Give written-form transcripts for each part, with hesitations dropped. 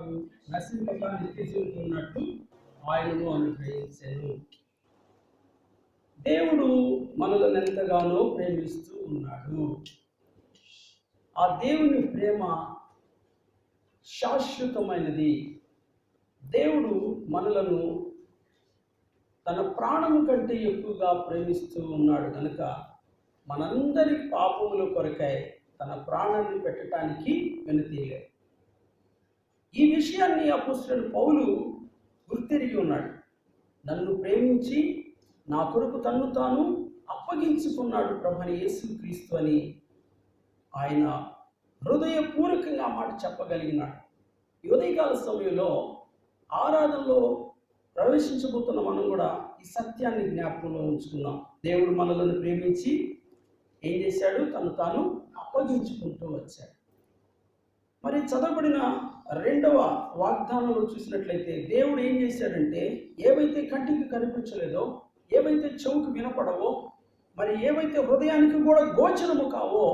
వారు నశింపక నిత్య జీవితం ఉన్నట్టు ఆయనను అనుగ్రహించెను. దేవుడు మనలను ఎంతగానో ప్రేమిస్తూ ఉన్నాడు. ఆ దేవుని ప్రేమ శాశ్వతమైనది. దేవుడు మనలను తన ప్రాణము కంటే ఎక్కువగా ప్రేమిస్తూ ఉన్నాడు కనుక మనందరి పాపముల కొరకై తన ప్రాణాన్ని పెట్టడానికి వెనుతీయలేదు. ఈ విషయాన్ని అపోస్తలుడు పౌలు గుర్తిరిగి ఉన్నాడు. నన్ను ప్రేమించి నా కొరకు తన్ను తాను అప్పగించుకున్నాడు ప్రభువైన యేసుక్రీస్తు అని ఆయన హృదయపూర్వకంగా ఆ మాట చెప్పగలిగినాడు. ఈ ఉదయకాల సమయంలో ఆరాధనలో ప్రవేశించబోతున్న మనం కూడా ఈ సత్యాన్ని జ్ఞాపకంలో ఉంచుకున్నాం. దేవుడు మనలను ప్రేమించి ఏం చేశాడు? తను తాను అప్పగించుకుంటూ వచ్చాడు. మరి చదవబడిన 2వ వాగ్దానంలో చూసినట్లయితే దేవుడు ఏం చేశాడంటే, ఏవైతే కంటికి కనిపించలేదో, ఏవైతే చెవుకు వినపడవో, మరి ఏవైతే హృదయానికి కూడా గోచరము కావో,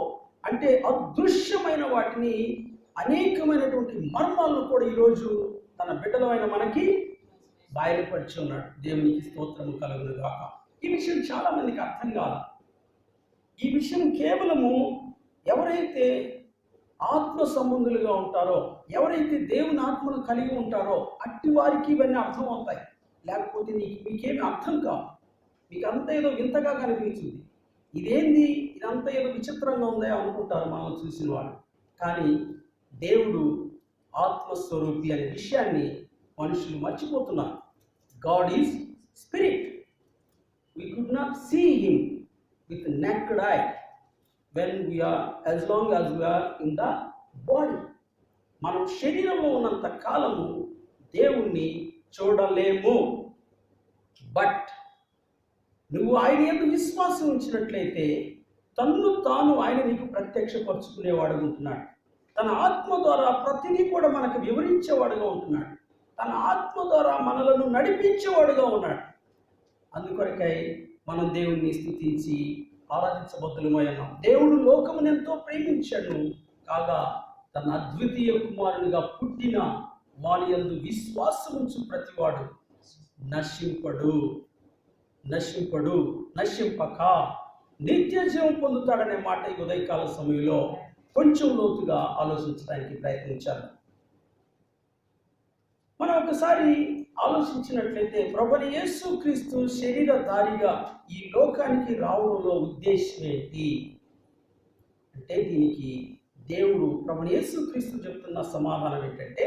అంటే అదృశ్యమైన వాటిని, అనేకమైనటువంటి మర్మాలను కూడా ఈరోజు తన బిడ్డలమైన మనకి బయలుపరిచి ఉన్నాడు. దేవునికి స్తోత్రము కలుగును గాక. ఈ విషయం చాలా మందికి అర్థం కాదు. ఈ విషయం కేవలము ఎవరైతే ఆత్మ సంబంధులుగా ఉంటారో, ఎవరైతే దేవుని ఆత్మను కలిగి ఉంటారో అట్టి వారికి ఇవన్నీ అర్థం అవుతాయి. లేకపోతే మీకేమీ అర్థం కాదు. మీకు అంత ఏదో వింతగా కనిపించింది. ఇదేంది, ఇదంతా ఏదో విచిత్రంగా ఉందా అనుకుంటారు మనం చూసిన వాళ్ళు. కానీ దేవుడు ఆత్మస్వరూపి అనే విషయాన్ని మనుషులు మర్చిపోతున్నారు. God is spirit. We could not see him with the naked eye as long as we are in the body. మనం శరీరంలో ఉన్నంత కాలము దేవుణ్ణి చూడలేము. బట్ నువ్వు ఆయన యందు విశ్వాసం ఉంచినట్లయితే తన్ను తాను ఆయన నీకు ప్రత్యక్షపరుచుకునేవాడుగా ఉంటున్నాడు. తన ఆత్మ ద్వారా ప్రతిదీ కూడా మనకు వివరించేవాడుగా ఉంటున్నాడు. తన ఆత్మ ద్వారా మనలను నడిపించేవాడుగా ఉన్నాడు. అందుకొరకై మనం దేవుణ్ణి స్తుతించి ఆరాధించబద్దులమై ఉన్నాం. దేవుడు లోకమును ఎంతో ప్రేమించాడు, కాగా తన అద్వితీయ కుమారునిగా పుట్టిన వాని యందు విశ్వాసముంచు ప్రతివాడు నశింపక నిత్య జీవం పొందుతాడనే మాట ఈ ఉదయకాల సమయంలో కొంచెం లోతుగా ఆలోచించడానికి ప్రయత్నించాలి. మనం ఒకసారి ఆలోచించినట్లయితే ప్రభువైన యేసుక్రీస్తు శరీరధారిగా ఈ లోకానికి రావడంలో ఉద్దేశం ఏంటి అంటే, దీనికి దేవుడు ప్రభువైన యేసుక్రీస్తు చెప్తున్న సమాధానం ఏంటంటే,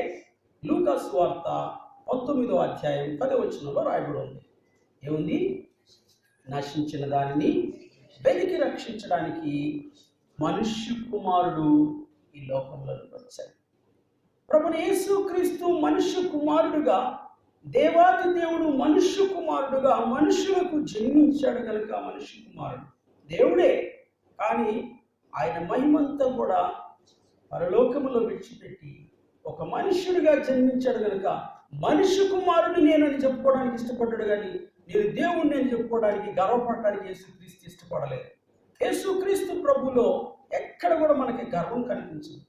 లూకా సువార్త 19వ అధ్యాయం 10వ వచనంలో రాయబడి ఉంది. ఏముంది? నశించిన దానిని వెతికి రక్షించడానికి మనుష్య కుమారుడు ఈ లోకంలోకి వచ్చాడు. ప్రభువైన యేసుక్రీస్తు మనుష్య కుమారుడుగా, దేవాది దేవుడు మనుష్య కుమారుడుగా మనుషులకు జన్మించాడు కనుక మనుష్య కుమారుడు దేవుడే. కానీ ఆయన మహిమంతా కూడా పరలోకములో విడిచిపెట్టి ఒక మనుష్యుడిగా జన్మించాడు కనుక మనుష్య కుమారుడు నేనని చెప్పుకోవడానికి ఇష్టపడ్డాడు. కానీ నేను దేవుణ్ణి అని చెప్పుకోవడానికి, గర్వపడడానికి యేసుక్రీస్తు ఇష్టపడలేదు. యేసుక్రీస్తు ప్రభులో ఎక్కడ కూడా మనకి గర్వం కనిపించదు.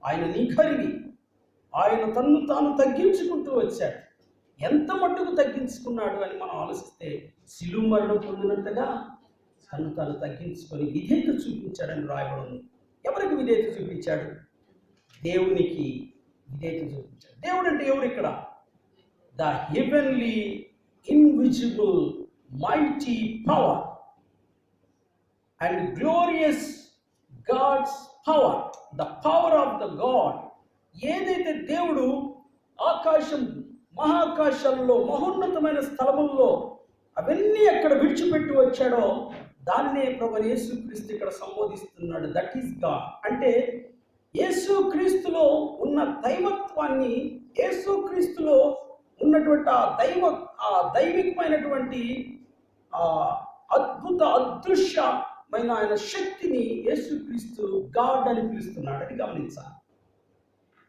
ఆయన నిఖరివి. ఆయన తన్ను తాను తగ్గించుకుంటూ వచ్చాడు. ఎంత మట్టుకు తగ్గించుకున్నాడు అని మనం ఆలోచిస్తే, శిలువ మరణం పొందినంతగా తను తాను తగ్గించుకొని విధేయత చూపించాడని రాయబడి ఉంది. ఎవరికి విధేయత చూపించాడు? దేవునికి విధేయత చూపించాడు. దేవుడు అంటే ఎవరు ఇక్కడ? The heavenly invisible mighty power and glorious God's power, the power of the God. ఏదైతే దేవుడు మహాకాశాల్లో మహోన్నతమైన స్థలముల్లో అవన్నీ అక్కడ విడిచిపెట్టి వచ్చాడో దాన్నే ప్రభువైన యేసుక్రీస్తు ఇక్కడ సంబోధిస్తున్నాడు. That is God. అంటే యేసుక్రీస్తులో ఉన్న దైవత్వాన్ని, యేసుక్రీస్తులో ఉన్నటువంటి ఆ దైవికమైనటువంటి అదృశ్యమైన ఆయన శక్తిని యేసుక్రీస్తు గాడ్ అని పిలుస్తున్నాడు. అది గమనించాలి.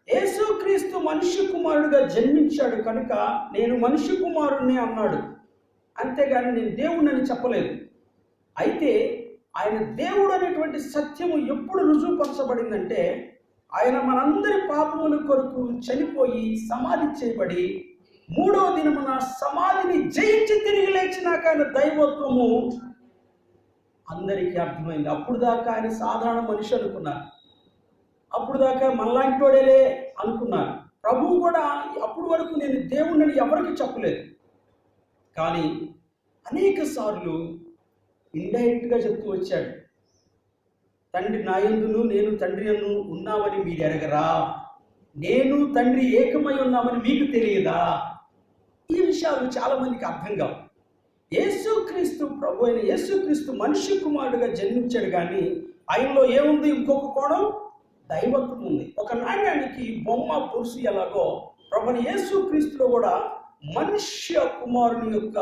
యేసుక్రీస్తు మనుష్య కుమారుడుగా జన్మించాడు కనుక నేను మనుష్య కుమారుడిని అన్నాడు. అంతేగాని నేను దేవుడిని అని చెప్పలేదు. అయితే ఆయన దేవుడు అనేటువంటి సత్యము ఎప్పుడు రుజువుపరచబడిందంటే, ఆయన మనందరి పాపముల కొరకు చనిపోయి సమాధి చేయబడి 3వ దినమున సమాధిని జయించి తిరిగి లేచినాక ఆయన దైవత్వము అందరికీ అర్థమైంది. అప్పుడు దాకా ఆయన సాధారణ మనిషి అనుకున్నారు, అప్పుడు దాకా మనలాంటోడేలే అనుకున్నారు. ప్రభువు కూడా అప్పుడు వరకు నేను దేవుణ్ణి ఎవరికి చెప్పలేదు, కానీ అనేక సార్లు ఇండైరెక్ట్గా చెప్తూ వచ్చాడు. తండ్రి నా యందును నేను తండ్రి యందు ఉన్నామని మీరు ఎరగరా, నేను తండ్రి ఏకమై ఉన్నామని మీకు తెలియదా? ఈ విషయాలు చాలామందికి అర్థం కావు. యేసుక్రీస్తు ప్రభు అయిన యేసుక్రీస్తు మనిషి కుమారుడుగా జన్మించాడు, కానీ ఆయనలో ఏముంది? ఇంకొక కోణం, దైవత్వం ఉంది. ఒక నాణ్యానికి బొమ్మ పురుషు ఎలాగో ప్రభుని యేసుక్రీస్తులో కూడా మనుష్య కుమారుని యొక్క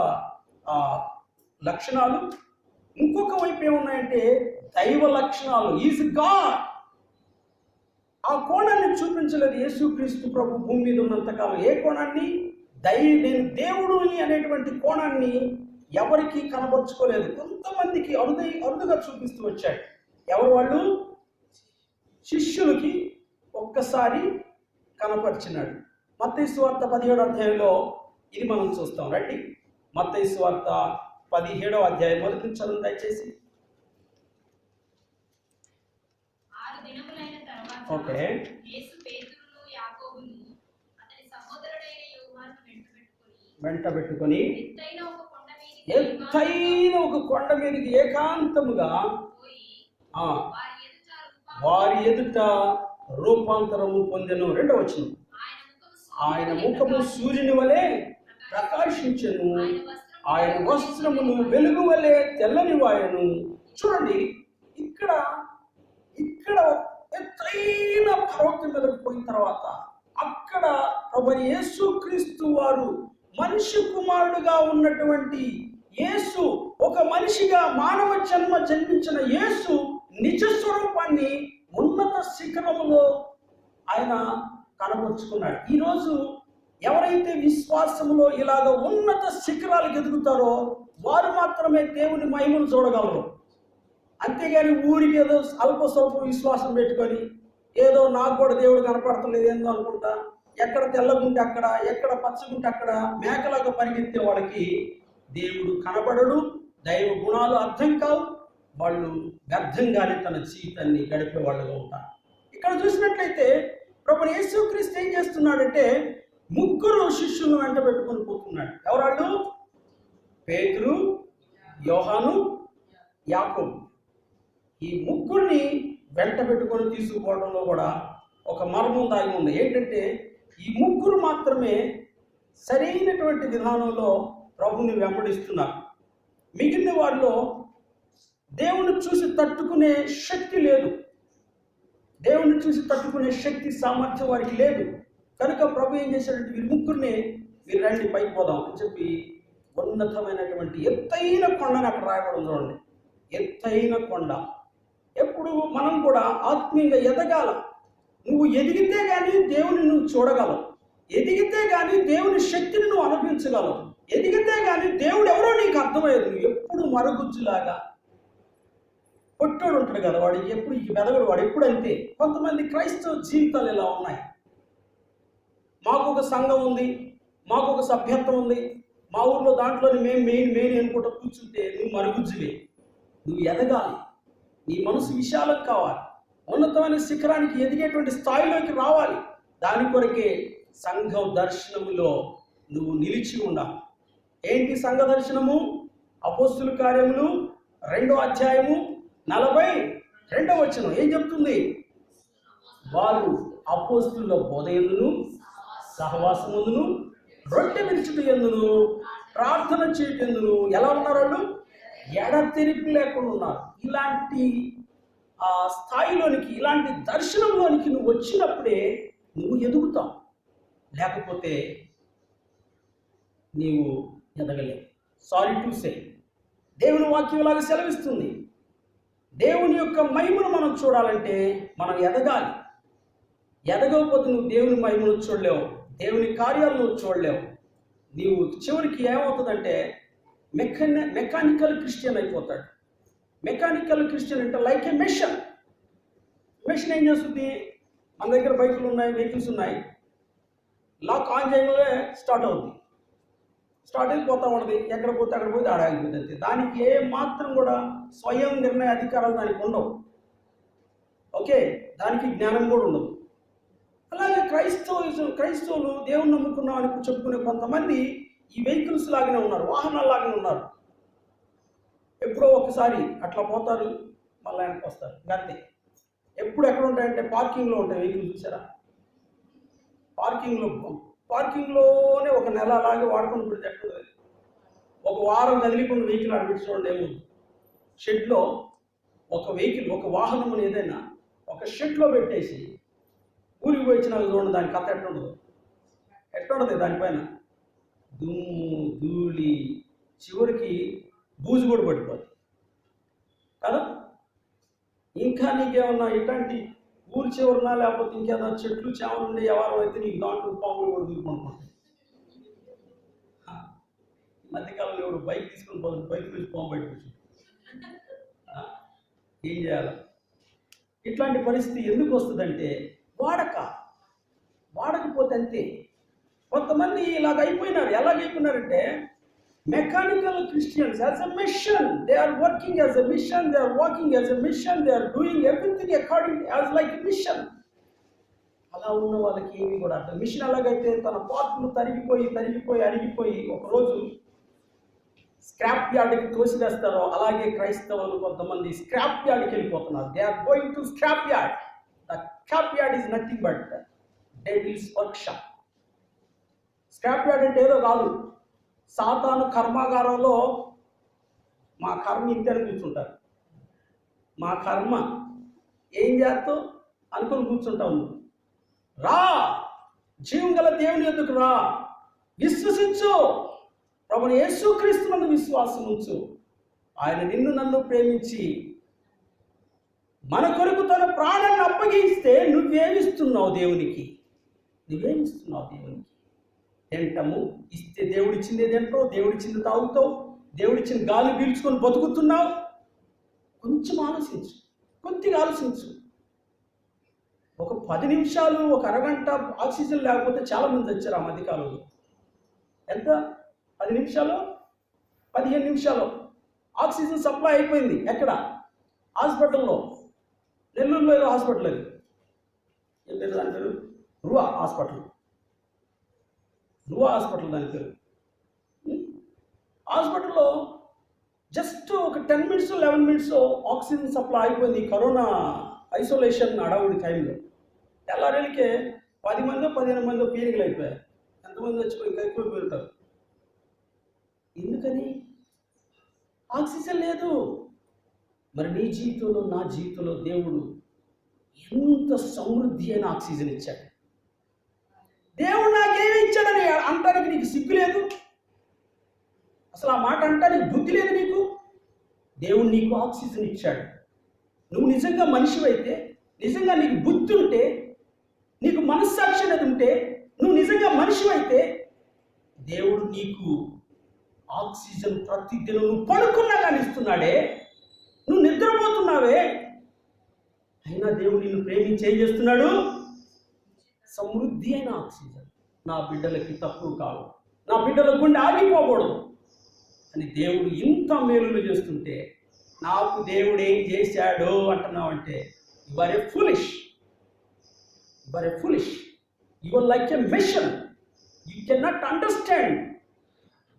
లక్షణాలు, ఇంకొక వైపు ఏమున్నాయంటే దైవ లక్షణాలు. Is God. ఆ కోణాన్ని చూపించలేదు యేసుక్రీస్తు ప్రభు భూమి మీద ఉన్నంతకాలం. ఏ కోణాన్ని? నేను దేవుడుని అనేటువంటి కోణాన్ని ఎవరికి కనబరుచుకోలేదు. కొంతమందికి అరుదుగా చూపిస్తూ వచ్చాడు. ఎవరు వాళ్ళు? శిష్యులకి ఒక్కసారి కనపరిచినాడు. మత్తయి సువార్త 17వ అధ్యాయంలో ఇది మనం చూస్తాం. రండి, మత్తయి సువార్త 17వ అధ్యాయం మొదటి నుంచి చదువు దయచేసి. ఓకే. వెంట పెట్టుకొని ఎత్తైన ఒక కొండ మీదకి ఏకాంతముగా వారి ఎదుట రూపాంతరము పొందెను. 2వ వచనం, ఆయన ముఖము సూర్యుని వలె ప్రకాశించెను, ఆయన వస్త్రమును వెలుగు వలె తెల్లని వాయను. చూడండి, ఇక్కడ ఎత్తైన పర్వతం మీదకి పోయిన తర్వాత అక్కడ ప్రభు యేసుక్రీస్తు వారు మనిషి కుమారుడుగా ఉన్నటువంటి యేసు, ఒక మనిషిగా మానవ జన్మించిన యేసు నిజ స్వరూపాన్ని ఉన్నత శిఖరములో ఆయన కనబరుచుకున్నాడు. ఈరోజు ఎవరైతే విశ్వాసములో ఇలాగ ఉన్నత శిఖరాలకు ఎదుగుతారో వారు మాత్రమే దేవుని మహిమను చూడగలరు. అంతేగాని ఊరికి ఏదో అల్ప స్వల్ప విశ్వాసం పెట్టుకొని ఏదో నాకు కూడా దేవుడు కనపడతలేదు ఏందో అనుకుంటా, ఎక్కడ తెల్లగుంటే అక్కడ, ఎక్కడ పచ్చగుంటే అక్కడ మేకలాగా పరిగెత్తే వాళ్ళకి దేవుడు కనబడడు, దైవ గుణాలు అర్థం కావు, వాళ్ళు వ్యర్థంగానే తన జీవితాన్ని గడిపే వాళ్ళుగా ఉంటారు. ఇక్కడ చూసినట్లయితే ప్రభు యేసుక్రీస్తు ఏం చేస్తున్నాడంటే 3 శిష్యులను వెంట పెట్టుకొని పోతున్నాడు. ఎవరాళ్ళు? పేతురు, యోహాను, యాకోబు. ఈ 3ని వెంట పెట్టుకొని తీసుకుపోవడంలో కూడా ఒక మర్మం దాగి ఉంది. ఏంటంటే ఈ 3 మాత్రమే సరైనటువంటి విధానంలో ప్రభుని వెంబడిస్తున్నారు. మిగిలిన వారిలో దేవుని చూసి తట్టుకునే శక్తి లేదు, దేవుని చూసి తట్టుకునే శక్తి సామర్థ్యం వారికి లేదు. కనుక ప్రభు ఏం చేశాడంటే వీరి 3ని మీరు రండి పైకి పోదాం అని చెప్పి ఉన్నతమైనటువంటి ఎత్తైన కొండని అక్కడ రాయబడి చూడండి. ఎత్తైన కొండ. ఎప్పుడు మనం కూడా ఆత్మీయంగా ఎదగాల. నువ్వు ఎదిగితే కానీ దేవుని నువ్వు చూడగలవు, ఎదిగితే కానీ దేవుని శక్తిని నువ్వు అనుభవించగలవు, ఎదిగితే కానీ దేవుడు ఎవరో నీకు అర్థమయ్యేది. నువ్వు ఎప్పుడు మరుగుజ్జులాగా పొట్టోడు ఉంటాడు కదా, వాడు ఎప్పుడు వెదగడు, వాడు ఎప్పుడు అంతే. కొంతమంది క్రైస్తవ జీవితాలు ఇలా ఉన్నాయి. మాకు ఒక సంఘం ఉంది, మాకు ఒక సభ్యత్వం ఉంది, మా ఊర్లో దాంట్లోని మేము మెయిన్ అనుకుంటూ కూర్చుంటే నువ్వు మరుగుజ్జువే. నువ్వు ఎదగాలి, నీ మనసు విశాలం కావాలి, ఉన్నతమైన శిఖరానికి ఎదిగేటువంటి స్థాయిలోకి రావాలి. దాని కొరకే సంఘ దర్శనములో నువ్వు నిలిచి ఉండాలి. ఏంటి సంఘ దర్శనము? అపోస్తుల కార్యములు 2వ అధ్యాయము 42వ వచనం ఏం చెప్తుంది? వారు అపోస్తుల బోధ యందును సహవాసముందును రొట్టె విరుచుట యందును ప్రార్థన చేయటం యందును ఎలా ఉన్నారు? వాళ్ళు ఎడతెరిపి లేకుండా ఉన్నారు. ఇలాంటి స్థాయిలోనికి, ఇలాంటి దర్శనంలోనికి నువ్వు వచ్చినప్పుడే నువ్వు ఎదుగుతావు, లేకపోతే నీవు ఎదగలేవు. సారీ టు సే, దేవుని వాక్యం లాగా సెలవిస్తుంది. దేవుని యొక్క మహిమను మనం చూడాలంటే మనం ఎదగాలి. ఎదగకపోతే నువ్వు దేవుని మహిమను చూడలేవు, దేవుని కార్యాలను నువ్వు చూడలేవు. నీవు చివరికి ఏమవుతుందంటే మెకానికల్ క్రిస్టియన్ అయిపోతాడు. మెకానికల్ క్రిస్టియన్ అంటే లైక్ ఏ మెషిన్. మెషిన్ ఏం చేస్తుంది? మన దగ్గర బైకులు ఉన్నాయి, వెహికల్స్ ఉన్నాయి. లాక్ ఆన్ చేయగానే స్టార్ట్ అవుతుంది, స్టార్ట్ అయిపోతూ ఉంటుంది. ఎక్కడ పోతే అక్కడ పోతే ఆడాగిపోతుంది అంతే. దానికి ఏ మాత్రం కూడా స్వయం నిర్ణయ అధికారాలు దానికి ఉండవు. ఓకే, దానికి జ్ఞానం కూడా ఉండదు. అలాగే క్రైస్తవులు దేవుని నమ్ముకున్నాం అని చెప్పుకునే కొంతమంది ఈ వెహికల్స్ లాగానే ఉన్నారు, వాహనాలు లాగానే ఉన్నారు. ఎప్పుడో ఒకసారి అట్లా పోతారు, మళ్ళీ వెనక్కి వస్తారు, అంతే. ఎప్పుడు ఎక్కడ ఉంటాయంటే పార్కింగ్లో ఉంటాయి వెహికల్. చూసారా, పార్కింగ్లోనే ఒక నెల అలాగే వాడుకొని పెడితే ఎట్లుంటుంది. ఒక వారం కదిలిపోయిన వెహికల్ ఆడ పెట్టి చూడండి ఏముంది. షెడ్లో ఒక వెహికల్, ఒక వాహనం ఏదైనా ఒక షెడ్లో పెట్టేసి ఊరికి పోయి వచ్చినా చూడండి, దాని కథ ఎట్లుంటుంది. దానిపైన దుమ్ము ధూళి, చివరికి బూజు కూడా పడిపోతుంది కదా. ఇంకా నీకేమన్నా ఇట్లాంటి ఊరి చివరినా లేకపోతే ఇంకేదో చెట్లు చేమలు ఉండే ఎవరు అయితే నీకు దాంట్లో పాములు కూడా దూరుకుంటుంటాయి. మధ్యకాలంలో ఎవరు బైక్ తీసుకుని పోతుంది, బైక్ నుంచి పాము బయట కూర్చుంటుంది. ఏం చేయాలి? ఇట్లాంటి పరిస్థితి ఎందుకు వస్తుందంటే వాడకపోతే అంతే. కొంతమంది ఇలాగ అయిపోయినారు. ఎలాగైపోయినారంటే mechanical Christians as a machine, they are working as a machine, they are walking as a machine, they are doing everything according as like machine. అలా ఉన్న వాళ్ళకి ఏమి కూడా అర్థం. మిషన్ ఎలాగైతే తన పార్ట్లు తరిగిపోయి అరిగిపోయి ఒకరోజు స్క్రాప్ యార్డ్కి తోసివేస్తారో, అలాగే క్రైస్తవులు కొంతమంది స్క్రాప్ యార్డ్కి వెళ్ళిపోతున్నారు. They are going to scrap yard. The scrap yard is nothing but devil's workshop. Scrap yard అంటే ఏదో కాదు, సాతాను కర్మాగారంలో మా కర్మ ఇంతని కూర్చుంటారు. మా కర్మ ఏం చేస్తావు అనుకుని కూర్చుంటావు. రా, జీవం గల దేవుని యొద్దకు రా, విశ్వసించు, ప్రభువైన యేసుక్రీస్తునందు విశ్వాసం ఉంచు. ఆయన నిన్ను నన్ను ప్రేమించి మన కొరకు తన ప్రాణాన్ని అప్పగిస్తే నువ్వేమిస్తున్నావు దేవునికి? తింటము ఇస్తే దేవుడిచ్చింది తింటావు, దేవుడిచ్చింది తాగుతావు, దేవుడిచ్చిన గాలి పీల్చుకొని బతుకుతున్నావు. కొంచెం ఆలోచించు, కొద్దిగా ఆలోచించు. ఒక 10 నిమిషాలు, ఒక అరగంట ఆక్సిజన్ లేకపోతే చాలా మంది వచ్చారు ఆ మధ్యకాలంలో. ఎంత? 10 నిమిషాలు, 15 నిమిషాలు ఆక్సిజన్ సప్లై అయిపోయింది. ఎక్కడ? హాస్పిటల్లో. నెల్లూరులో ఏదో హాస్పిటల్, అది ఏం పేరు దాని పేరు? రువా హాస్పిటల్ దాని పేరు. హాస్పిటల్లో జస్ట్ ఒక 10 మినిట్స్ 11 మినిట్స్ ఆక్సిజన్ సప్లై అయిపోయింది. కరోనా ఐసోలేషన్ అడవుడి టైంలో తెల్లారేళ్ళకే 10 మందో 15 మందో పీరికలు అయిపోయారు. ఎంతమంది వచ్చిపోయి ఇంకా ఎక్కువ పెరుగుతారు. ఎందుకని? ఆక్సిజన్ లేదు. మరి నీ జీవితంలో, నా జీవితంలో దేవుడు ఎంత సమృద్ధి అయిన ఆక్సిజన్ ఇచ్చాడు. దేవుడు నాకేమి ఇచ్చాడని అంటానికి నీకు సిగ్గు లేదు. అసలు ఆ మాట అంటానికి బుద్ధి లేదు నీకు. దేవుడు నీకు ఆక్సిజన్ ఇచ్చాడు. నువ్వు నిజంగా మనిషివైతే, నిజంగా నీకు బుద్ధి ఉంటే, నీకు మనస్సాక్షి అనేది ఉంటే, నువ్వు నిజంగా మనిషివైతే దేవుడు నీకు ఆక్సిజన్ ప్రతిదినం నువ్వు పడుకున్నా కానీ ఇస్తున్నాడే. నువ్వు నిద్రపోతున్నావే, అయినా దేవుడు నిన్ను ప్రేమించి ఏం చేస్తున్నాడు? సమృద్ధి అయిన ఆక్సిజన్. నా బిడ్డలకి తక్కువ కాదు, నా బిడ్డల గుండె ఆగిపోకూడదు అని దేవుడు ఇంత మేలులు చేస్తుంటే, నాకు దేవుడు ఏం చేశాడు అంటున్నావంటే you are a foolish. You are like a machine. You cannot understand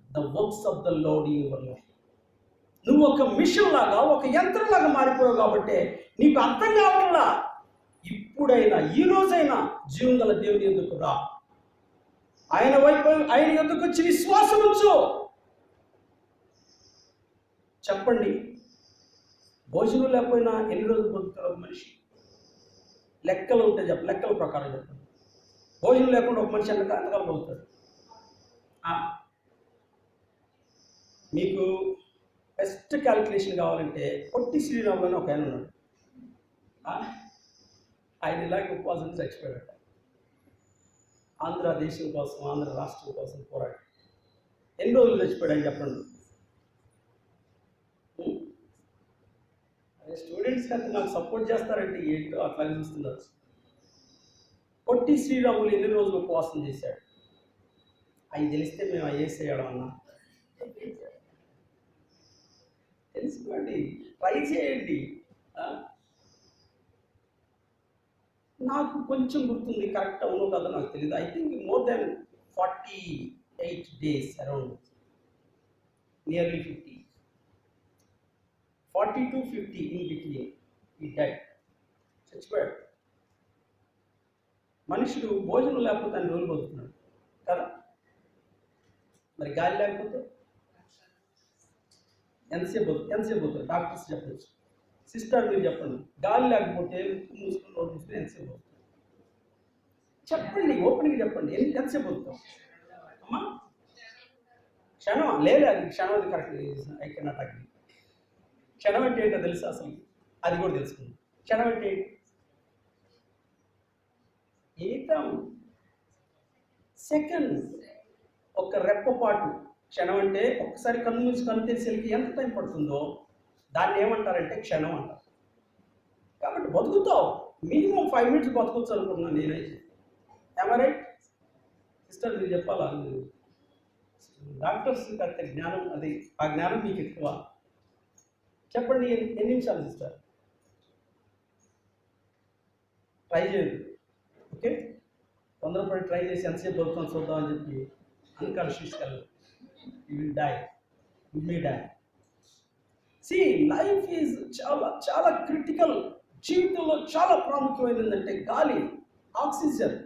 the works of the Lord in your life. నువ్వు ఒక మిషన్ లాగా, ఒక యంత్రంలాగా మారిపోయావు కాబట్టి నీకు అర్థం కావట్లా. ఇప్పుడైనా, ఈ రోజైనా జీవం గల దేవుని యొద్దకు రా. ఆయన యొద్దకు వచ్చి విశ్వాసం ఉంచు. చెప్పండి, భోజనం లేకపోయినా ఎన్ని రోజులు బతుకుతారు మనిషి? లెక్కలు ఉంటాయి, లెక్కల ప్రకారం చెప్పండి. భోజనం లేకుండా ఒక మనిషి ఎంతకాలం బతుకుతాడు? మీకు బెస్ట్ క్యాలిక్యులేషన్ కావాలంటే పొట్టి శ్రీరాములు అని ఒక ఆయన ఉన్నాడు. ఆయన ఇలాగే ఉపవాసం చచ్చిపోయాడట. ఆంధ్ర దేశం కోసం, ఆంధ్ర రాష్ట్రం కోసం పోరాడి ఎన్ని రోజులు చచ్చిపోయాడు అని చెప్పండి. అదే స్టూడెంట్స్ అయితే నాకు సపోర్ట్ చేస్తారంటే ఏంటో అట్లాగే చూస్తున్నారు. పొట్టి శ్రీరాములు ఎన్ని రోజులు ఉపవాసం చేశాడు? అవి తెలిస్తే మేము ఐఏఎస్ చేయడం అన్నా. తెలుసుకోండి, ట్రై చేయండి. నాకు కొంచెం గుర్తుంది, కరెక్ట్ అవునో కదా నాకు తెలియదు. I think more than 48 days, around nearly 50, 40 to 50 in between he died. చచ్చిపోయాడు. మనుషుడు భోజనం లేకపోతే ఆయన రోజులు బతుకుతున్నాడు కదా. మరి గాలి లేకపోతే ఎంతసేపు అవుతుంది? డాక్టర్స్ చెప్పచ్చు. సిస్టర్ మీరు చెప్పండి, గాలి లేకపోతే మూసుకుని రోడ్డు మూసుకుని ఎంతసేపు అవుతుంది? చెప్పండి, ఓపెన్గా చెప్పండి. ఎంతసేపు అవుతాం అమ్మా? క్షణం లేదు, అది క్షణం, అది కరెక్ట్. I cannot agree. క్షణం అంటే ఏంటో తెలుసా అసలు? అది కూడా తెలుసుకుంది. క్షణం అంటే ఏంటి? ఏకం సెకండ్, ఒక రెప్పపాటు. క్షణం అంటే ఒక్కసారి కన్ను మూసి కన్ను తెరిసేకి ఎంత టైం పడుతుందో దాన్ని ఏమంటారంటే క్షణం అంటారు. కాబట్టి బతుకుతావు, మినిమం 5 minutes బతకొచ్చు అనుకుంటున్నాను నేనైతే. Right sister? మీరు చెప్పాలా? డాక్టర్స్ అంత జ్ఞానం, అది ఆ జ్ఞానం మీకు ఎక్కువ. చెప్పండి, ఎన్ని నిమిషాలు సిస్టర్? ట్రై చేయదు, ఓకే? తొందరపడి ట్రై చేసి ఎంతసేపు బతుకుతాం చూద్దామని చెప్పి అన్కాన్షియస్గా you will die, you may die. See, life is చాలా క్రిటికల్. జీవితంలో చాలా ప్రాముఖ్యమైనది ఏంటంటే గాలి, ఆక్సిజన్.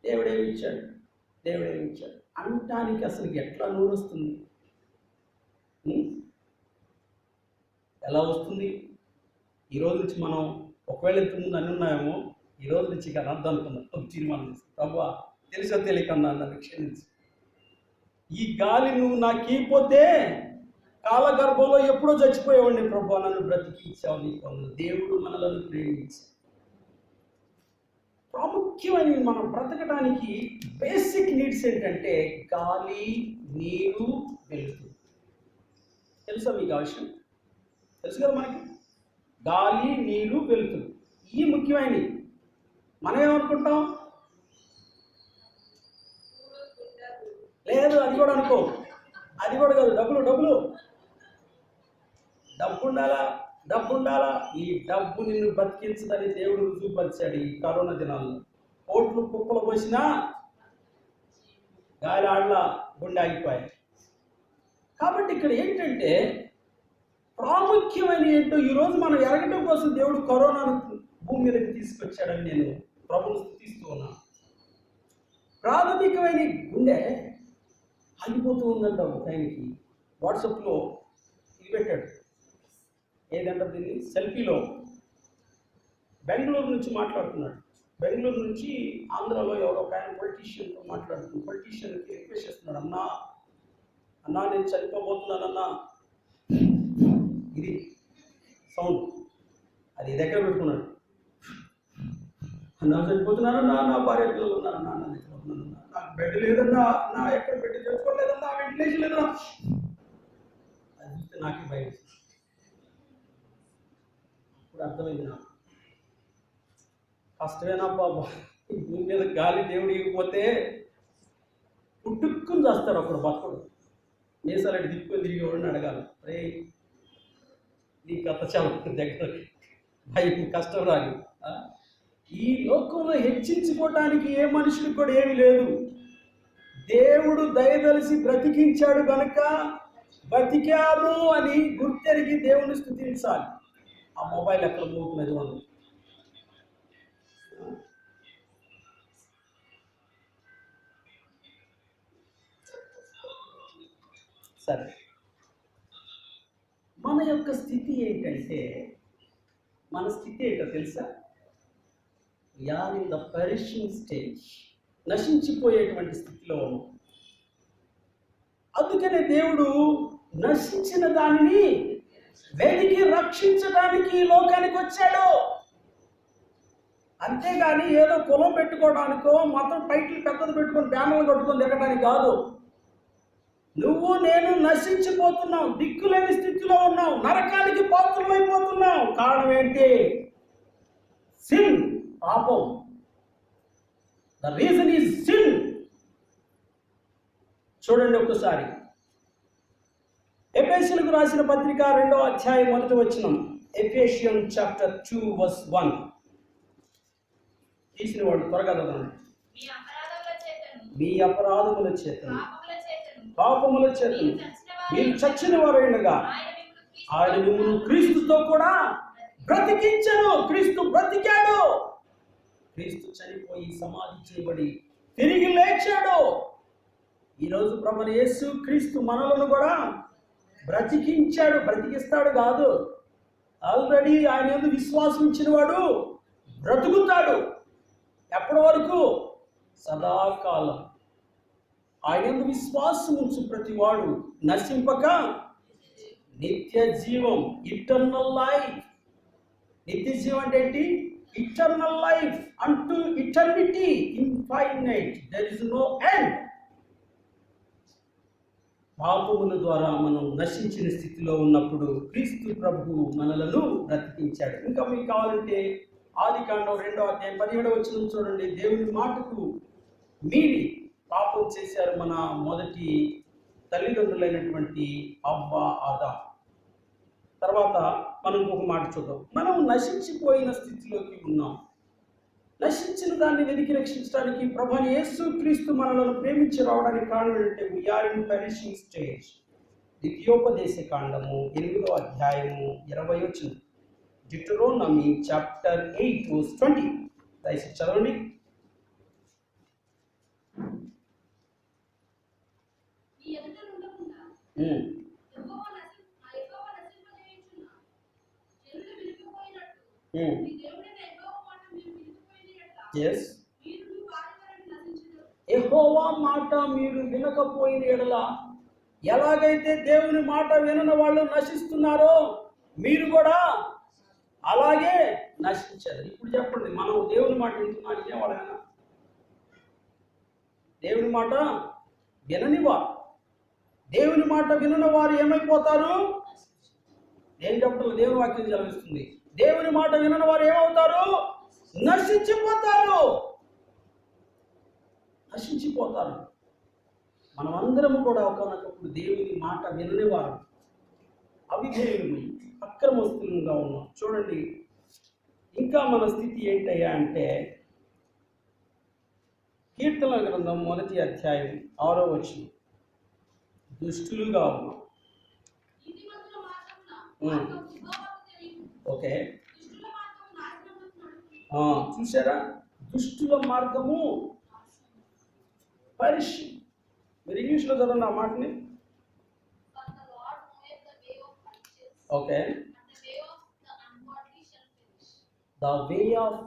దేవుడేమి ఇచ్చాడు అనటానికి అసలు ఎట్లా నూరు వస్తుంది? ఎలా వస్తుంది? ఈ రోజు నుంచి మనం ఒకవేళ ఇంతకుముందు అన్ని ఉన్నాయేమో, ఈ రోజు నుంచి ఇక అర్థం అనుకున్నాం, తీర్మానం చేస్తాం. ప్రభు తెలుసో తెలియకన్నా నన్ను క్షమించి, ఈ గాలి నువ్వు నాకు ఇపోతే కాలగర్భంలో ఎప్పుడో చచ్చిపోయేవాడిని ప్రభు, నన్ను బ్రతికించావు. నీకు దేవుడు మనలను ప్రేమించి ప్రాముఖ్యమైనవి మనం బ్రతకడానికి బేసిక్ నీడ్స్ ఏంటంటే గాలి, నీరు, వెలుతురు. తెలుసా మీకు ఆ విషయం? తెలుసు కదా మనకి. గాలి, నీరు, వెలుతురు ఈ ముఖ్యమైనవి. మనం ఏమనుకుంటాం? లేదు, అది కూడా అనుకో, అది కూడా కాదు. డబ్బు ఉండాలా. ఈ డబ్బు నిన్ను బతికించదని దేవుడు రుజువుపరిచాడు ఈ కరోనా దినాల్లో. కోట్లు కుప్పలు పోసినా గాలి ఆడలా, గుండె ఆగిపోయాయి. కాబట్టి ఇక్కడ ఏంటంటే ప్రాముఖ్యమైన ఏంటో ఈరోజు మనం ఎరగడం కోసం దేవుడు కరోనాను భూమి మీదకి తీసుకొచ్చాడని నేను ప్రభువును స్తుతిస్తూ ఉన్నాను. ప్రాథమికమైన గుండె ఆగిపోతూ ఉందంట. ఒక ఆయనకి వాట్సాప్లో ఇది పెట్టాడు, ఏదంటారు దీన్ని, సెల్ఫీలో బెంగళూరు నుంచి మాట్లాడుతున్నాడు. బెంగళూరు నుంచి ఆంధ్రాలో ఎవరో ఒక ఆయన పొలిటీషియన్తో మాట్లాడుతున్నాడు. పొలిటీషియన్కి రిక్వెస్ట్ చేస్తున్నాడు, అన్నా నేను చనిపోబోతున్నానన్నా. ఇది సౌండ్, అది దగ్గర పెట్టుకున్నాడు. అన్నా చనిపోతున్నానన్నా, నా భార్య పిల్లలు ఉన్నారన్నా, నాకు బెడ్ లేదన్నా, నా ఎక్కడ బెడ్ తెచ్చుకోలేదన్నా, వెంటిలేషన్ లేదన్నా. అది చూస్తే నాకే భయం. ఇప్పుడు అర్థమైంది నాకు, కష్టమేనా బాబా, భూమి మీద గాలి దేవుడు ఇవ్వకపోతే పుట్టుక్కుని చేస్తాడు ఒకడు బతకడు. మీసాలటి దిక్కుని తిరిగి ఎవరిని అడగాలి, రే నీ కథ చాలా దగ్గర భయం, కష్టం రాని. ఈ లోకంలో హెచ్చించుకోవడానికి ఏ మనుషులకు కూడా ఏమీ లేదు. దేవుడు దయదలిసి బ్రతికించాడు కనుక బతికాము అని గుర్తెరిగి దేవుని స్తుతించాలి. ఆ మొబైల్ ఎక్కడ మోగుతున్నది వాళ్ళు. సరే, మన యొక్క స్థితి ఏంటంటే, మన స్థితి ఏంటో తెలుసా? We are in the perishing stage, నశించిపోయేటువంటి స్థితిలో ఉన్నాం. అందుకనే దేవుడు నశించిన దానిని వెతికి రక్షించడానికి ఈ లోకానికి వచ్చాడు. అంతేగాని ఏదో కులం పెట్టుకోవడానికో, మతం టైటిల్ పెద్దది పెట్టుకొని బ్యానర్లు కట్టుకొని దిగడానికి కాదు. నువ్వు నేను నశించిపోతున్నావు, దిక్కులేని స్థితిలో ఉన్నావు, నరకానికి పాత్రమైపోతున్నావు. కారణం ఏంటి? సిన్, పాపం. The reason is sin. చూడండి ఒక్కసారి ఎఫెసీయులకు రాసిన పత్రిక 2వ అధ్యాయం 1వ వచనం. Ephesians chapter 2 verse 1. తీసిన వాడు త్వరగా చదవండి. మీ అపరాధముల చేతను పాపముల చేతను మీరు చచ్చిన వారైనగా ఆయన మిమ్మల్ని క్రీస్తుతో కూడా బ్రతికించెను. క్రీస్తు బ్రతికాడు. క్రీస్తు చనిపోయి సమాధి చేయబడి తిరిగి లేచాడు. ఈరోజు ప్రభువైన యేసు క్రీస్తు మనలను కూడా బ్రతికించాడు. బ్రతికిస్తాడు కాదు, ఆల్రెడీ ఆయన యందు విశ్వాసం ఉంచిన వాడు బ్రతుకుతాడు. ఎప్పటి వరకు? సదాకాలం. ఆయన యందు విశ్వాసం ఉంచు ప్రతి వాడు నశింపక నిత్య జీవం, ఇటర్నల్ లైఫ్. నిత్య జీవం అంటే ఏంటి? ఇటర్నల్ లైఫ్ అంటూ eternity, infinite, there is no end. పాపముల ద్వారా మనం నశించిన స్థితిలో ఉన్నప్పుడు క్రీస్తు ప్రభువు మనలను బ్రతికించాడు. ఇంకా మీకు కావాలంటే ఆదికాండం 2వ అధ్యాయం 17వ వచనం చూడండి. దేవుని మాటకు మీరి పాపం చేశారు మన మొదటి తల్లిదండ్రులైనటువంటి అవ్వ, ఆదాం. తర్వాత మనం ఒక మాట చూద్దాం. మనం నశించిపోయిన స్థితిలోకి ఉన్నాం. నశించిన దాన్ని వెతికి రక్షించడానికి ప్రభువైన యేసు క్రీస్తు మనలను ప్రేమించి రావడానికి కారణం ఏంటంటే వీఆర్ ఇన్ పెరిషింగ్ స్టేజ్. ద్వితీయోపదేశ కాండము 8వ అధ్యాయము 20వ వచనం. డిటరోనమీ చాప్టర్ 8 verse 20. దయచేసి చదవండి. యెహోవా మాట మీరు వినకపోయిన ఎడల, ఎలాగైతే దేవుని మాట వినని వాళ్ళు నశిస్తున్నారో మీరు కూడా అలాగే నశించారు. ఇప్పుడు చెప్పండి, మనం దేవుని మాట వింటున్నాం వినేవాళ్ళైనా? దేవుని మాట విననివారు, దేవుని మాట వినని వారు ఏమైపోతారు? ఏం చెప్పడం దేవుని వాక్యం చదివిస్తుంది. దేవుని మాట వినని వారు ఏమవుతారు? నశించిపోతారు. నశించిపోతారు. మనం అందరము కూడా ఒకనొకప్పుడు దేవుని మాట వినని వారు, అవిధేయులు, అక్రమస్తులుగా ఉన్నాం. చూడండి ఇంకా మన స్థితి ఏంటయ్యా అంటే, కీర్తనల గ్రంథం 1వ అధ్యాయం 6వ వచనం. దుష్టులుగా ఉన్నాం. ఓకే, చూసారా? దుష్టుల మార్గము పరిషి. మీరు ఇంగ్లీష్లో చదవండి ఆ మాటని. Okay, the way of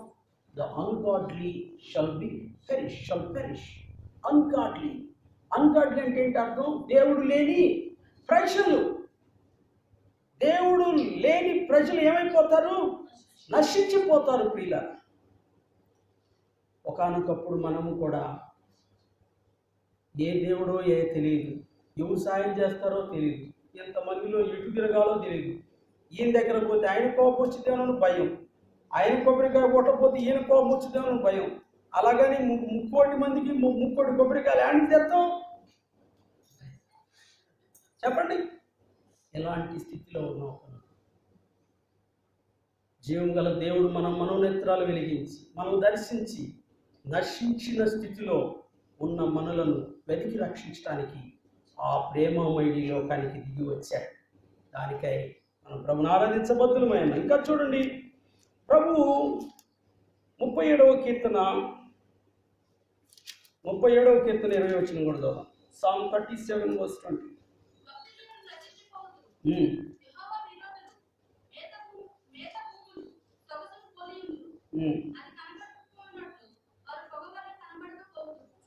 the ungodly shall be perish, shall perish. Ungodly, ungodly అంటే ఏంటి అర్థం? దేవుడు లేని ప్రజలు. దేవుడు లేని ప్రజలు ఏమైపోతారు? నశించిపోతారు. ప్రియుల, ఒకానొకప్పుడు మనము కూడా ఏ దేవుడో తెలియదు, ఎవరు సాయం చేస్తారో తెలియదు, ఎంతమందిలో ఎటు తిరగాలో తెలియదు. ఈయన దగ్గర పోతే ఆయన కోపం వచ్చిందేమో భయం, ఆయన కొబ్బరికాయ కొట్టకపోతే ఈయన కోపం వచ్చిందేమో భయం. అలాగని 3,000,000 మందికి 3,000,000 కొబ్బరికాయలు ఆడికి తెస్తాం? చెప్పండి. ఎలాంటి స్థితిలో ఉన్నాం? జీవం గల దేవుడు మన మనోనేత్రాలు వెలిగించి మనం దర్శించి నశించిన స్థితిలో ఉన్న మనలను వెతికి రక్షించడానికి ఆ ప్రేమమయుడి లోకానికి దిగి వచ్చాడు. దానికై మనం ప్రభుని ఆరాధించబద్దులమైన. ఇంకా చూడండి, ప్రభు 37వ కీర్తన 20వ వచనం కూడా చదువు. Psalm 37 verse 20.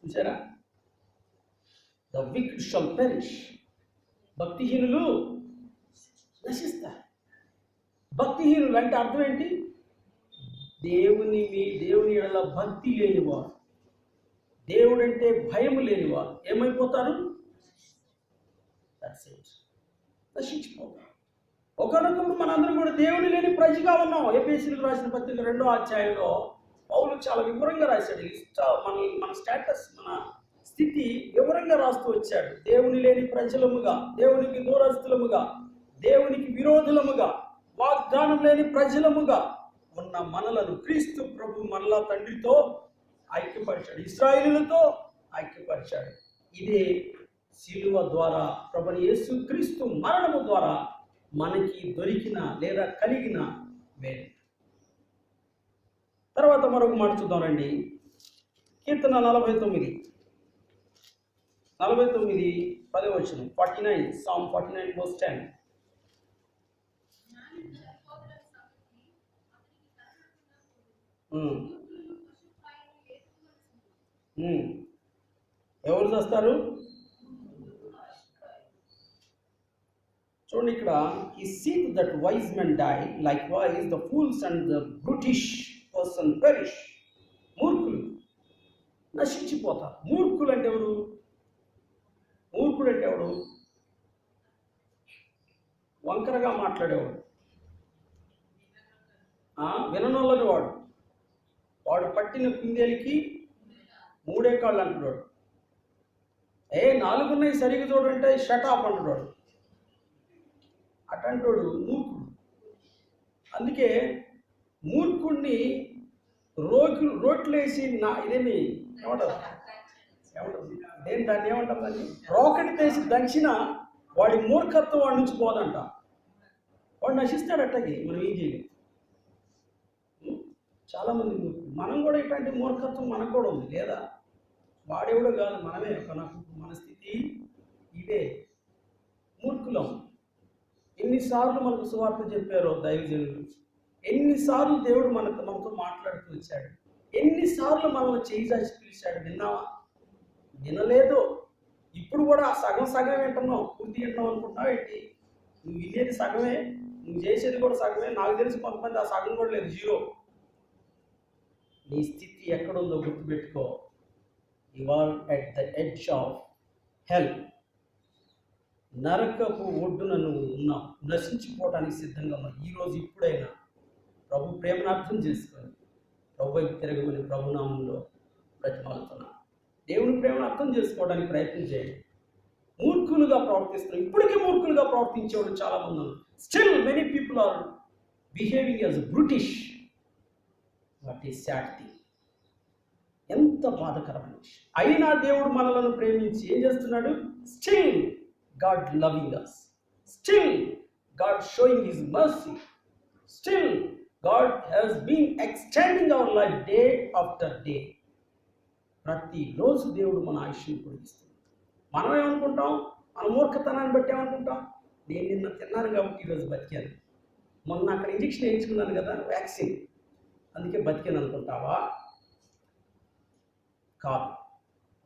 చూసారా? The wicked shall perish. భక్తిహీనులు నశిస్తారు. భక్తిహీనులు అంటే అర్థం ఏంటి? దేవుని ఎడల భక్తి లేనివారు, దేవుడు అంటే భయం లేనివారు ఏమైపోతారు? నశించిపోతారు. ఒకనొకప్పుడు మనందరం కూడా దేవుని లేని ప్రజగా ఉన్నాం. ఎఫెసీయులకు రాసిన పత్రిక 2వ అధ్యాయంలో పౌలు చాలా వివరంగా రాశాడు. మన స్టేటస్, మన స్థితి వివరంగా రాస్తూ వచ్చాడు. దేవుని లేని ప్రజలముగా, దేవునికి దూరస్తులముగా, దేవునికి విరోధులముగా, వాగ్దానం లేని ప్రజలముగా ఉన్న మనలను క్రీస్తు ప్రభు మరలా తండ్రితో ఐక్యపరిచాడు, ఇశ్రాయేలులతో ఐక్యపరిచాడు. ఇదే శిలువ ద్వారా, ప్రభువైన యేసు క్రీస్తు మరణము ద్వారా మనకి దొరికిన లేదా కలిగిన మేలు. తర్వాత మరొక మాట చూద్దాం రండి. కీర్తన 49 10వ వచనం. 49 Psalm 49 verse 10. ఎవరు చేస్తారు చూడండి ఇక్కడ. he seeth that wise men die, likewise the fools and the brutish person perish. మూర్ఖులు నశించిపోతారు. మూర్ఖులు అంటే ఎవరు? మూర్ఖుడు అంటే ఎవడు? వంకరగా మాట్లాడేవాడు, విననోళ్ళని వాడు పట్టిన కుందేలికి 3 కాళ్ళు అంటున్నాడు. 4 ఉన్నాయి సరిగ్గా చూడంటే షటాప్ అంటున్నాడు. అటంటోడు మూర్ఖుడు. అందుకే మూర్ఖుడిని రోట్లేసి ఇదేమి ఏమంటారు దాన్ని ఏమంటారు, దాన్ని రోకటి తీసి దంచిన వాడి మూర్ఖత్వం వాడి నుంచి పోదంట. వాడు నశిస్తాడు. అట్టకి మనం ఏం చేయలేం. చాలామంది మూర్ఖులు. మనం కూడా ఇట్లాంటి మూర్ఖత్వం మనకు కూడా ఉంది లేదా? వాడెవడో కాదు, మనమే. మన స్థితి ఇదే, మూర్ఖులం. ఎన్నిసార్లు మనకు సువార్త చెప్పారో దైవజనులు, ఎన్నిసార్లు దేవుడు మనతో మాట్లాడుతూ వచ్చాడు, ఎన్నిసార్లు మనల్ని చేసి పిలిచాడు. విన్నావా? వినలేదు. ఇప్పుడు కూడా సగం వింటున్నావు, పూర్తి వింటున్నావు అనుకుంటున్నావు ఏంటి? నువ్వు వినేది సగమే, నువ్వు చేసేది కూడా సగమే. నాకు తెలిసి కొంతమంది ఆ సగం కూడా లేదు, 0. నీ స్థితి ఎక్కడుందో గుర్తుపెట్టుకో. You are at the edge of hell. నరకపు ఒడ్డున నువ్వు ఉన్నావు, నశించిపోవటానికి సిద్ధంగా ఉన్నావు. ఈరోజు ఇప్పుడైనా ప్రభు ప్రేమను అర్థం చేసుకొని ప్రభు వైపు తిరగమని ప్రభునామంలో బ్రతిమాలుతున్నా. దేవుని ప్రేమను అర్థం చేసుకోవడానికి ప్రయత్నం చేయండి. మూర్ఖులుగా ప్రవర్తిస్తున్నారు. ఇప్పటికీ మూర్ఖులుగా ప్రవర్తించేవాడు చాలామంది ఉన్నారు. Still many people are behaving as British. What is sad thing. ఎంత బాధకరమైన విషయం. అయినా దేవుడు మనలను ప్రేమించి ఏం చేస్తున్నాడు? Still God loving us, still God showing His mercy, still God has been extending our life day after day. ప్రతిరోజు దేవుడు మన ఆయుష్ని పొడిగిస్తున్నాడు. మనం ఏమనుకుంటాం? మన మూర్ఖతనాన్ని బట్టి ఏమనుకుంటాం? నేను నిన్న తిన్నాను కాబట్టి ఈరోజు బతికాను, మొన్న అక్కడ ఇంజక్షన్ వేయించుకున్నాను కదా, వ్యాక్సిన్, అందుకే బతికాను అనుకుంటావా? కాదు.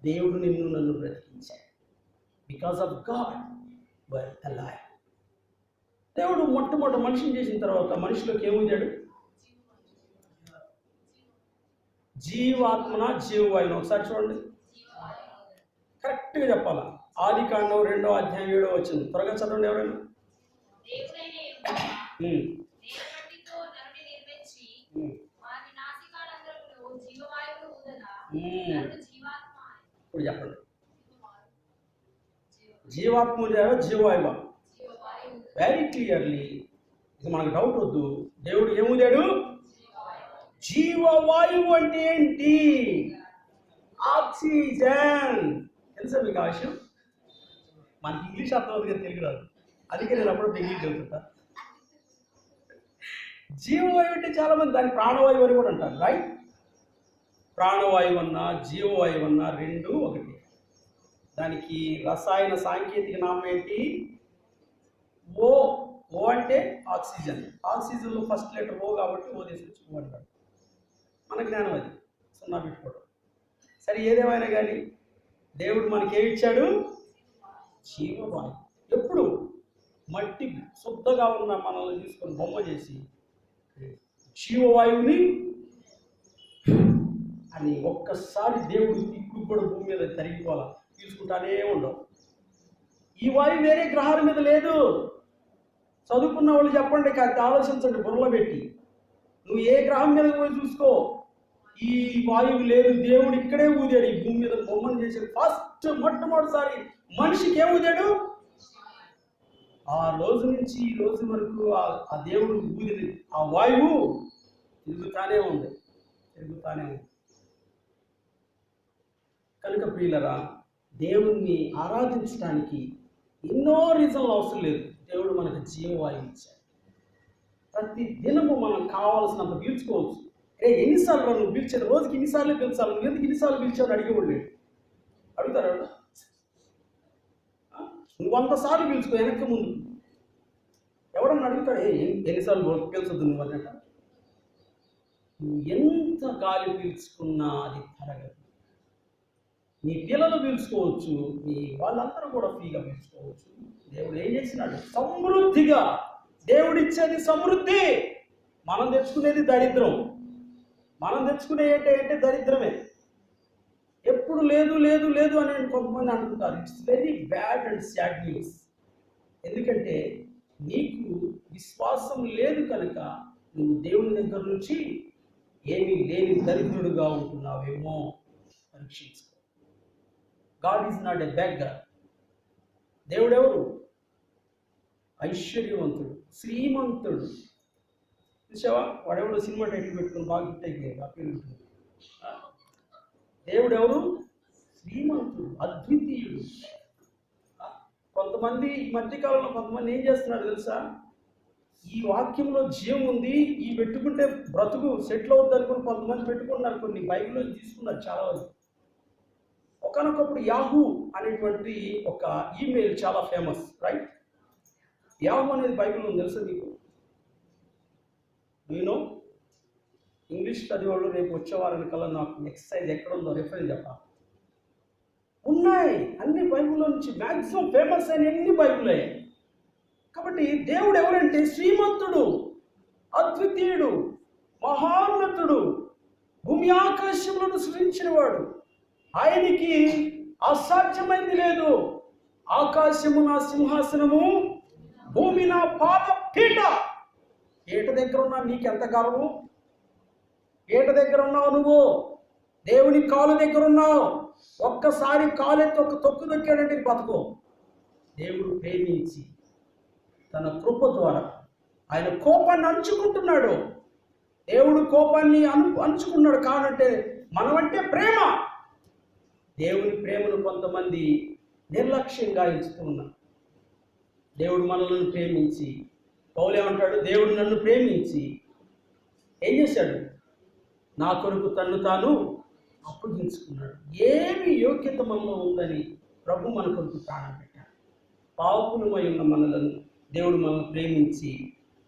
దేవుడు నన్ను బ్రతికించాడు. Because of God we're alive. దేవుడు మొట్టమొదటి మనిషిని చేసిన తర్వాత మనిషిలోకి ఏముంచాడు? జీవాత్మన జీవవాయువును. ఒకసారి చూడండి, కరెక్ట్గా చెప్పాలా. ఆదికాండం 2వ అధ్యాయం 7వ వచనం. త్వరగా చదవండి ఎవరైనా. ఇప్పుడు చెప్పండి, జీవాత్మ జీవవాయువ? Very clearly. ఇక మనకు డౌట్ వద్దు. దేవుడు ఏముందాడు? జీవవాయువు అంటే ఏంటి? ఆక్సిజన్. తెలుసా మీకు ఆ విషయం? మనకి ఇంగ్లీష్ అర్థం అవుతుంది కదా, తెలుగు రాదు. అందుకే నేను అప్పుడు ఇంగ్లీష్ చదువుతుంటా. జీవవాయువు అంటే చాలా మంది దాన్ని ప్రాణవాయువు అని కూడా అంటారు, రైట్? ప్రాణవాయువు అన్నా జీవవాయువు అన్నా రెండు ఒకటి. దానికి రసాయన సాంకేతిక నామం ఏంటి? ఓ. ఓ అంటే ఆక్సిజన్. ఆక్సిజన్లో ఫస్ట్ లెటర్ ఓ కాబట్టి ఓ తీసుకొచ్చి ఓ అంటాడు. మన జ్ఞానం అది, 0 పెట్టుకోవడం. సరే, ఏదేమైనా కానీ దేవుడు మనకి ఏమి ఇచ్చాడు? జీవవాయువు. ఎప్పుడు? మట్టి శుద్ధగా ఉన్న మనల్ని తీసుకొని బొమ్మ చేసి జీవవాయువుని అని ఒక్కసారి దేవుడు ఇప్పుడు కూడా భూమి మీద తరిగిపోవాలా, తీసుకుంటానే ఉండవు. ఈ వాయువు వేరే గ్రహాల మీద లేదు. చదువుకున్న వాళ్ళు చెప్పండి, కాస్త ఆలోచించండి బుర్రలో పెట్టి. నువ్వు ఏ గ్రహం మీద పోయి చూసుకో, ఈ వాయువు లేదు, దేవుడు ఇక్కడే ఊదాడు. ఈ భూమి మీద బొమ్మను చేశాడు. ఫస్ట్ మొట్టమొదటిసారి మనిషికి ఏం ఊదాడు? ఆ రోజు నుంచి ఈ రోజు వరకు ఆ దేవుడు ఊది ఆ వాయువు తిరుగుతానే ఉంది. కనుక ప్రియులరా, దేవుణ్ణి ఆరాధించడానికి ఎన్నో రీజన్లు అవసరం లేదు. దేవుడు మనకు జీవవాయువు ఇచ్చాడు. ప్రతి దినము మనం కావాల్సినంత పీల్చుకోవచ్చు. ఎన్నిసార్లు నువ్వు పీల్చాడు? రోజుకి ఇన్నిసార్లు పీల్చాలి. నువ్వు ఎందుకు ఇన్నిసార్లు పీల్చావు అడిగేవాళ్ళు లేడు. అడుగుతారు ఎవరు? నువ్వు 100 సార్లు పీల్చుకో వెనక్కి ముందు. ఎవడన్నా అడుగుతాడు ఎన్నిసార్లు పీల్చొద్దు నువ్వు అన్నట్ట. నువ్వు ఎంత గాలి పీల్చుకున్నా అది తరగదు. నీ పిల్లలు పీల్చుకోవచ్చు, నీ వాళ్ళందరూ కూడా ఫ్రీగా పీల్చుకోవచ్చు. దేవుడు ఏం చేసినాడు? సమృద్ధిగా. దేవుడిచ్చేది సమృద్ధి, మనం తెచ్చుకునేది దరిద్రం. మనం తెచ్చుకునే ఏంటంటే దరిద్రమే. ఎప్పుడు లేదు లేదు లేదు అని కొంతమంది అనుకుంటారు. It's very bad and sad news. ఎందుకంటే నీకు విశ్వాసం లేదు కనుక నువ్వు దేవుని దగ్గర నుంచి ఏమీ లేని దరిద్రుడుగా ఉంటున్నావేమో పరీక్షించుకో. God is not a beggar. దేవుడు ఎవరు? ఐశ్వర్యవంతుడు, శ్రీమంతుడు. చూసావా, వాడెవడో సినిమా టైటిల్ పెట్టుకుని బాగా హిట్ అయిపోయింది, ఆ పేరు ఉంటుంది. దేవుడు ఎవరు? శ్రీమంతుడు, అద్వితీయుడు. కొంతమంది ఈ మధ్యకాలంలో కొంతమంది ఏం చేస్తున్నారు తెలుసా? ఈ వాక్యంలో జీవం ఉంది, ఈ పెట్టుకుంటే బ్రతుకు సెటిల్ అవుతుంది అనుకుని కొంతమంది పెట్టుకున్నారు. కొన్ని బైబిల్లో తీసుకున్నారు చాలా వరకు. ఒకనొకప్పుడు యాహూ అనేటువంటి ఒక ఈమెయిల్ చాలా ఫేమస్, రైట్? యాహూ అనేది బైబిల్లో ఉంది, తెలుసా మీకు? నేను ఇంగ్లీష్ చదివాళ్ళు రేపు వచ్చేవారనికల్లా నాకు ఎక్సర్సైజ్ ఎక్కడుందో రిఫరెన్స్ చెప్పాలి. ఉన్నాయి అన్ని బైబిల్లో నుంచి మ్యాక్సిమం ఫేమస్ అయిన అన్ని బైబిల్ అయ్యాయి. కాబట్టి దేవుడు ఎవరంటే శ్రీమంతుడు, అద్వితీయుడు, మహోన్నతుడు, భూమి ఆకాశములను సృష్టించినవాడు. ఆయనకి అసాధ్యమైంది లేదు. ఆకాశము నా సింహాసనము, భూమి నా పాద పీఠ. పీట దగ్గర ఉన్నా నీకెంత గర్వం? పీట దగ్గర ఉన్నావు నువ్వు, దేవుని కాలు దగ్గర ఉన్నావు. ఒక్కసారి కాలెత్తి ఒక తొక్కు దొక్కాడంటే బతుకో. దేవుడు ప్రేమించి తన కృప ద్వారా ఆయన కోపాన్ని అంచుకుంటున్నాడు. దేవుడు కోపాన్ని అంచుకున్నాడు. కానంటే మనమంటే ప్రేమ. దేవుని ప్రేమను కొంతమంది నిర్లక్ష్యంగా ఎంచుతూ ఉన్నారు. దేవుడు మనల్ని ప్రేమించి, పౌలు ఏమంటాడు? దేవుడు నన్ను ప్రేమించి ఏం చేశాడు? నా కొరకు తన్ను తాను అప్పగించుకున్నాడు. ఏమి యోగ్యత మనలో ఉందని ప్రభు మన కొరకు ప్రాణం పెట్టాడు. పాపులమై ఉన్న మనలను దేవుడు మనల్ని ప్రేమించి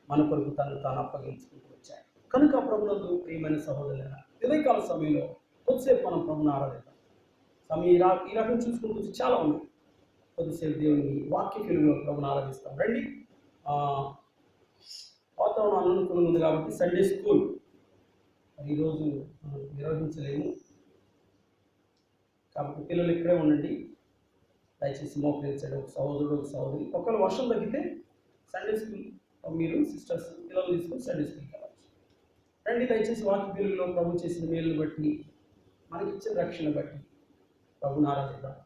మన కొరకు తను తాను అప్పగించుకుంటూ వచ్చాడు. కనుక ప్రభునందు ప్రియమైన సహోదరులారా, ఉదయకాల సమయంలో కొద్దిసేపు మనం ప్రభుని ఆరాధిద్దాం. సమయం ఈ రకం చూసుకుంటూ చాలా ఉంది. కొద్దిసేపు దేవుని వాక్య తెలుగులో ప్రభుని ఆరాధిస్తాం. రండి. వాతావరణం అనుకూలంగా ఉంది కాబట్టి సండే స్కూల్ ఈరోజు నిర్వహించలేము. కాబట్టి పిల్లలు ఇక్కడే ఉండండి. దయచేసి మోకరించండి. ఒక సహోదరుడు, ఒక సహోదరి. ఒకవేళ వర్షం తగ్గితే సండే స్కూల్ మీరు సిస్టర్స్ పిల్లలు తీసుకొని సండే స్కూల్కి వెళ్ళచ్చు. రండి. దయచేసి వాక్య పిల్లల్లో ప్రభు చేసిన మేలును బట్టి, మనకిచ్చిన రక్షణ బట్టి ప్రభుని ఆరాధిద్దాం.